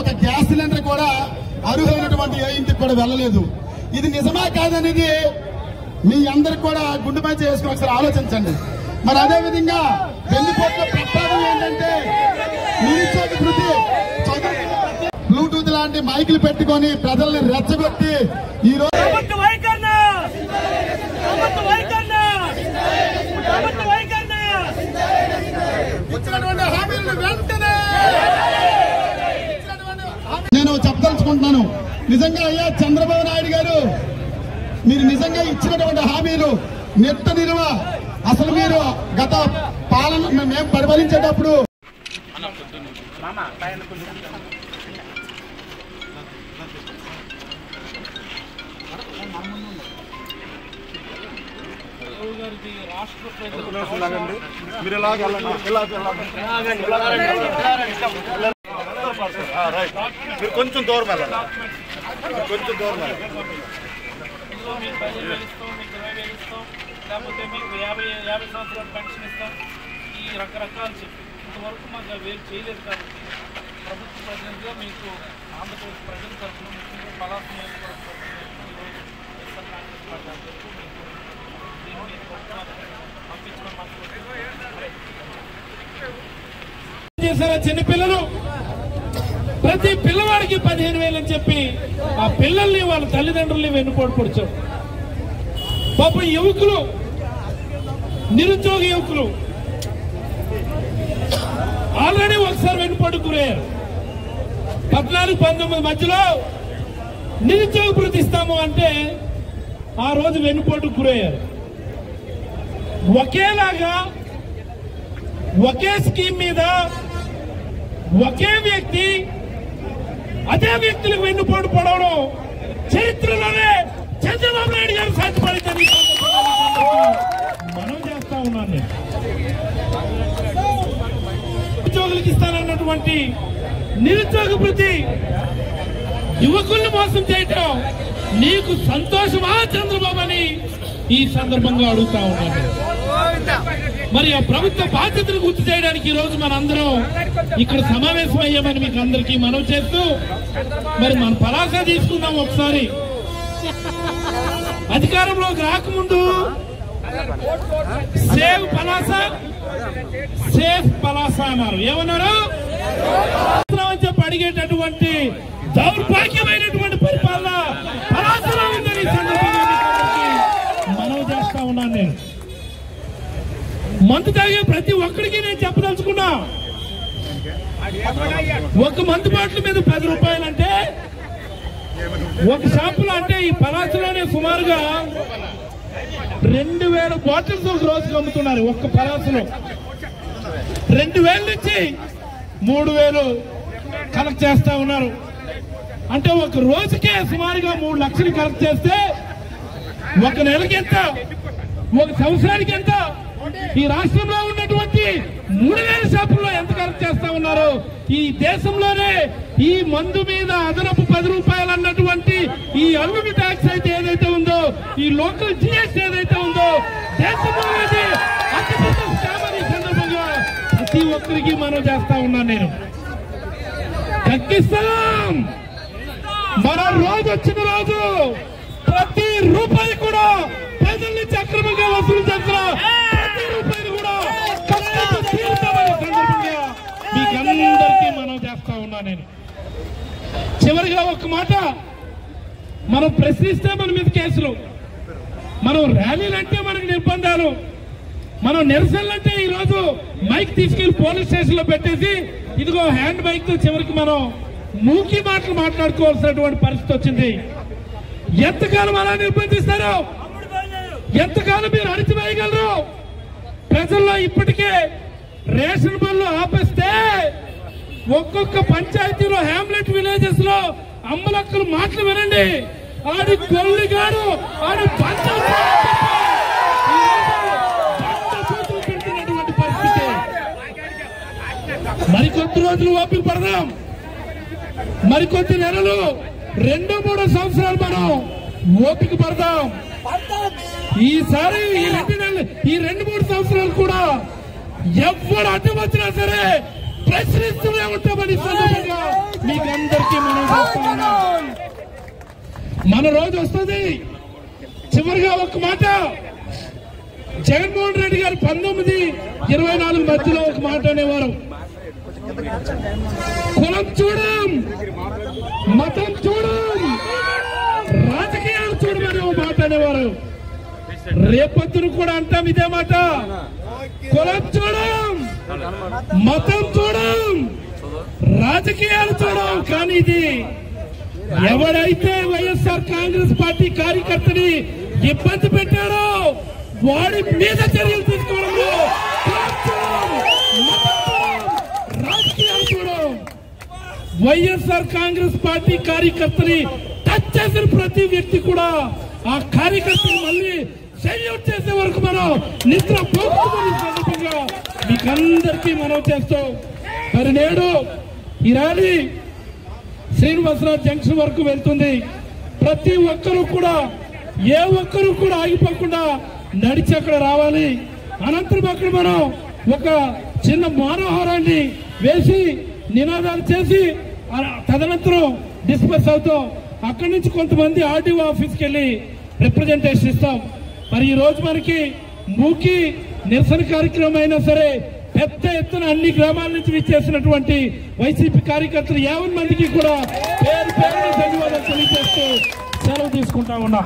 ఒక gas cylinder కూడా అర్హులైనటువంటి ఏ ఇంటికి కూడా వెళ్ళలేదు. ఇది నిజమా కాదనేది మీ అందరికి కూడా గుండె పై చేసుకుని ఒకసారి ఆలోచించండి. మరి అదే విధంగా వెన్నుపోట్ల ప్రతిపాదన ఏంటంటే నిరుద్యోగ వృత్తి, బ్లూటూత్ లాంటి మైకులు పెట్టుకొని ప్రజల్ని రెచ్చగొట్టి ఈ రోజు నేను చెప్పదలుచుకుంటున్నాను. నిజంగా అయ్యా చంద్రబాబు నాయుడు గారు, మీరు నిజంగా ఇచ్చినటువంటి హామీలు నెట్ట నిలువ. అసలు మీరు గత పాలన మేము పరిపాలించేటప్పుడు మీరు కొంచెం దూరం వెళ్ళాలి, కొంచెం దూరం వెళ్ళాలి. లేకపోతే మీకు 50 సంవత్సరాలు పెన్షన్ ఇస్తాం, ఈ రకరకాలు చెప్పి ఇంతవరకు మాకు వేరు చేయలేదు. కాబట్టి ప్రభుత్వ ప్రతినిధిగా మీకు ఆంధ్రప్రదేశ్ ప్రజల తరఫున ముఖ్యంగా పలాస నియోజకవర్గం ఈరోజు వైఎస్ఆర్ కాంగ్రెస్ పార్టీ అందరికీ మీకు దీన్ని పంపించడం చేశారా? చిన్నపిల్లలు ప్రతి పిల్లవాడికి 15,000 అని చెప్పి ఆ పిల్లల్ని వాళ్ళ తల్లిదండ్రుల్ని వెన్నుపోటు పొడిచారు. పాపం యువకులు, నిరుద్యోగ యువకులు ఆల్రెడీ ఒకసారి వెన్నుపోటు గురయ్యారు. 14-19 మధ్యలో నిరుద్యోగ భృతి ఇస్తాము అంటే ఆ రోజు వెన్నుపోటు గురయ్యారు. ఒకేలాగా ఒకే స్కీమ్ మీద ఒకే వ్యక్తి అదే వ్యక్తులకు వెన్నుపోటు పడవడం చరిత్రలోనే చంద్రబాబు నాయుడు గారు సాధ్యపడిందని మనం చేస్తా ఉన్నాను. నేను ఉద్యోగులకు ఇస్తానన్నటువంటి నిరుద్యోగ వృత్తి యువకుల్ని మోసం చేయటం నీకు సంతోషమా చంద్రబాబు అని ఈ సందర్భంగా అడుగుతా ఉన్నాను. మరి ఆ ప్రభుత్వ బాధ్యతను గుర్తు చేయడానికి ఈ రోజు మనందరం ఇక్కడ సమావేశం అయ్యామని మీకు అందరికీ మనవి చేస్తూ, మరి మన పలాస తీసుకుందాం. ఒకసారి అధికారంలోకి రాకముందు సేవ్ పలాస, సేఫ్ పలాస అన్నారు. ఏమన్నారు? అని చెప్పి అడిగేటటువంటి దౌర్భాగ్యమైనటువంటి పరిపాలన పలాసలో ఉందని సందర్భంగా మనవి చేస్తా ఉన్నాను. నేను మందు తాగే ప్రతి ఒక్కడికి నేను చెప్పదలుచుకున్నా, ఒక మందు బాటిల్ మీద 10 రూపాయలంటే ఒక షాపులో అంటే ఈ పలాసలోనే సుమారుగా 2000 బాటిల్స్ ఒక రోజుకి అమ్ముతున్నారు. ఒక్క పలాసలో 2000 నుంచి 3000 కలెక్ట్ చేస్తా ఉన్నారు. అంటే ఒక రోజుకే సుమారుగా 3 లక్షలు కలెక్ట్ చేస్తే ఒక నెలకి ఎంత, ఒక సంవత్సరానికి ఎంత, ఈ రాష్ట్రంలో ఉన్నటువంటి 3000 షాపుల్లో ఎంత కలెక్ట్ చేస్తా ఉన్నారు? ఈ దేశంలోనే ఈ మందు మీద అదనపు 10 రూపాయలు అన్నటువంటి ఈ అల్లుడు ట్యాక్స్ అయితే ఏదైతే ఉందో, ఈ లోకల్ జిఎస్టీ ఏదైతే ఉందో, దేశంలోనే అతిపెద్ద స్కామ్ అని సందర్భంగా ప్రతి ఒక్కరికి మనం చేస్తా ఉన్నాను. నేను తగ్గిస్తాం. మన రోజు వచ్చిన రోజు ప్రతి రూపాయి కూడా ప్రజల నుంచి అక్రమంగా వసూలు చేస్తున్న ప్రతి రూపాయిని కూడా తీరుతామని సందర్భంగా మీకందరికీ మనం చేస్తా ఉన్నా. నేను చివరిగా ఒక మాట, మనం ప్రశ్నిస్తే మన మీద కేసులు, మనం ర్యాలీలంటే మనకు నిర్బంధాలు, మనం నిరసనలంటే ఈ రోజు మైక్ తీసుకెళ్లి పోలీస్ స్టేషన్ లో పెట్టేసి ఇదిగో హ్యాండ్ మైక్ తో చివరికి మనం మూకీ మాటలు మాట్లాడుకోవాల్సినటువంటి పరిస్థితి వచ్చింది. ఎంతకాలం అలా నిర్బంధిస్తారు? ఎంతకాలం మీరు అణిచివేయగలరు? ప్రజల్లో ఇప్పటికే రేషన్ బళ్ళు ఆపేస్తే ఒక్కొక్క పంచాయతీలో హ్యామ్లెట్ విలేజెస్ లో అమ్మలక్కలు మాటలు వినండి. ఆడి కొల్లిగాడు ఆడి పెడుతున్నటువంటి పరిస్థితి. మరికొద్ది రోజులు ఓపిక పడదాం, మరికొద్ది నెలలు 2-3 సంవత్సరాలు మనం ఓపిక పడదాం. ఈసారి ఈ 2-3 సంవత్సరాలు కూడా ఎవరు అడ్డం వచ్చినా సరే ప్రశ్నిస్తూనే ఉంటామని సందర్భంగా మీకు మన రోజు వస్తుంది. చివరిగా ఒక మాట, జగన్మోహన్ రెడ్డి గారు 19-24 మధ్యలో ఒక మాట అనేవారు, కులం చూడం, మతం చూడం, రాజకీయాలు చూడమని ఒక మాట అనేవారు. రేపొద్దున కూడా అంటాం ఇదే మాట. కులం చూడం, మతం చూడం, రాజకీయాలు చూడం. కానీ ఇది ఎవడైతే వైఎస్ఆర్ కాంగ్రెస్ పార్టీ కార్యకర్తని ఇబ్బంది పెట్టాడో వాడి మీద చర్యలు తీసుకోవడంలో రాజకీయాలు చూడం. వైఎస్ఆర్ కాంగ్రెస్ పార్టీ కార్యకర్తని టచ్ చేసిన ప్రతి వ్యక్తి కూడా ఆ కార్యకర్తని మళ్ళీ సెల్యూట్ చేసే వరకు మనం నిద్ర పోకుండా సందర్భంగా మీకందరికీ మనం చేస్తాం. మరి నేడు ఈ ర్యాలీ శ్రీనివాసరావు జంక్షన్ వరకు వెళ్తుంది. ప్రతి ఒక్కరూ కూడా ఏ ఒక్కరూ కూడా ఆగిపోకుండా నడిచి అక్కడ రావాలి. అనంతరం అక్కడ మనం ఒక చిన్న మానవహారాన్ని వేసి నినాదాలు చేసి తదనంతరం డిస్పర్స్ అవుతాం. అక్కడి నుంచి కొంతమంది ఆర్డీఓ ఆఫీస్కి వెళ్ళి రిప్రజెంటేషన్ ఇస్తాం. మరి ఈ రోజు మనకి మూకి నిరసన కార్యక్రమం అయినా సరే పెద్ద ఎత్తున అన్ని గ్రామాల నుంచి విచ్చేసినటువంటి వైసీపీ కార్యకర్తలు 50 మందికి కూడా పేరు పేరున ధన్యవాదాలు తెలియజేస్తూ సెలవు తీసుకుంటా ఉన్నా.